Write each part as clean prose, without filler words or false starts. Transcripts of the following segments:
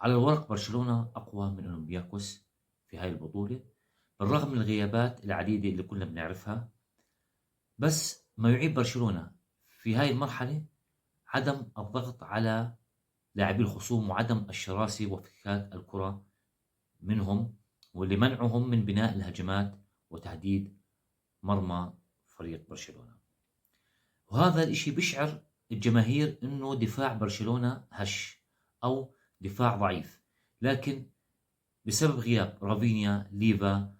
على الورق برشلونة أقوى من أولمبياكوس في هاي البطولة، بالرغم من الغيابات العديدة اللي كلنا بنعرفها. بس ما يعيب برشلونة في هاي المرحلة عدم الضغط على لاعبي الخصوم وعدم الشراسة وافتكاك الكرة منهم، واللي منعهم من بناء الهجمات وتهديد مرمى فريق برشلونة. وهذا الإشي بيشعر الجماهير إنه دفاع برشلونة هش أو دفاع ضعيف، لكن بسبب غياب رافينيا، ليفا،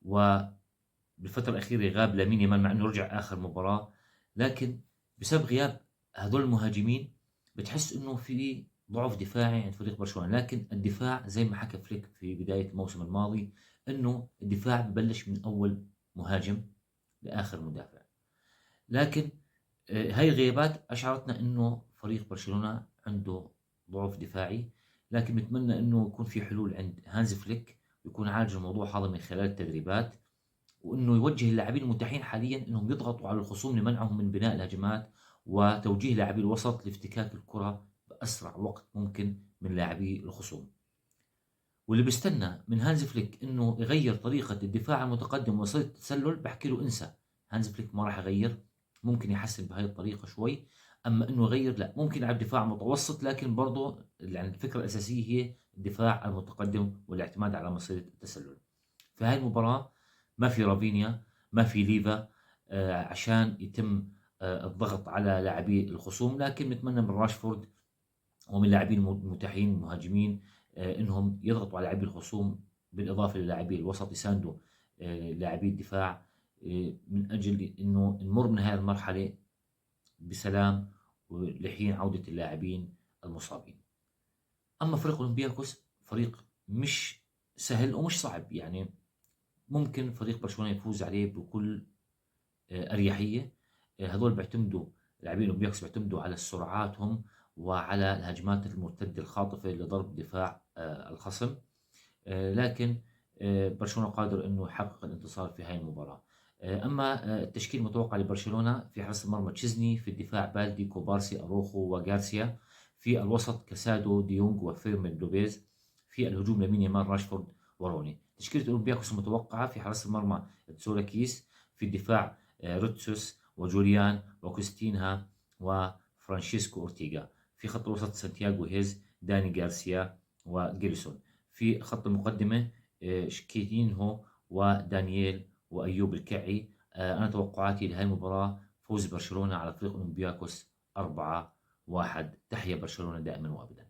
وبالفترة الأخيرة غاب لامين يامال مع إنه رجع آخر مباراة، لكن بسبب غياب هذول المهاجمين بتحس إنه في ضعف دفاعي عند فريق برشلونة. لكن الدفاع زي ما حكى فليك في بداية الموسم الماضي إنه الدفاع ببلش من أول مهاجم لآخر مدافع. لكن هاي الغيابات أشعرتنا إنه فريق برشلونة عنده ضعف دفاعي، لكن بتمنى إنه يكون في حلول عند هانز فليك ويكون عالج الموضوع هذا من خلال التدريبات، وإنه يوجه اللاعبين المتاحين حاليا إنهم يضغطوا على الخصوم لمنعهم من بناء الهجمات، وتوجيه لاعبي الوسط لافتكاك الكرة بأسرع وقت ممكن من لاعبي الخصوم. واللي بيستنى من هانز فليك إنه يغير طريقة الدفاع المتقدم ووسيلة التسلل، بحكي له انسى، هانز فليك ما راح يغير. ممكن يحسن بهاي الطريقة شوي، أما إنه يغير لا، ممكن يلعب دفاع متوسط، لكن برضه يعني الفكرة الأساسية هي الدفاع المتقدم والاعتماد على مصيدة التسلل. في هاي المباراة ما في رافينيا، ما في ليفا، عشان يتم الضغط على لاعبي الخصوم، لكن نتمنى من راشفورد ومن اللاعبين المتاحين المهاجمين انهم يضغطوا على لاعبي الخصوم، بالاضافه للاعبي الوسط يساندوا لاعبي الدفاع، من اجل انه نمر من هذه المرحله بسلام ولحين عوده اللاعبين المصابين. اما فريق اولمبياكوس فريق مش سهل ومش صعب، يعني ممكن فريق برشلونه يفوز عليه بكل اريحيه. هذول بيعتمدوا، لاعبين اولمبياكوس بيعتمدوا على سرعاتهم وعلى الهجمات المرتده الخاطفه لضرب دفاع الخصم. لكن برشلونه قادر انه يحقق الانتصار في هاي المباراه. اما التشكيل المتوقع لبرشلونه: في حراسه المرمى تشيزني، في الدفاع بالدي، كوبارسي، اروخو، وغارسيا، في الوسط كاسادو، ديونج، وفيرمين لوبيز، في الهجوم لامين يامال، راشفورد، وروني. تشكيله اولمبياكوس المتوقعه: في حراسه المرمى تسولاكيس، في الدفاع روتسوس وجوليان وكوستينها وفرانشيسكو أورتيغا، في خط الوسط سانتياغو هيز، داني غارسيا، وجيلسون، في خط المقدمة شكيتينهو ودانييل وأيوب الكعي. أنا توقعاتي لهذه المباراة فوز برشلونة على فريق أولمبياكوس 4-1. تحيا برشلونة دائما وأبدا.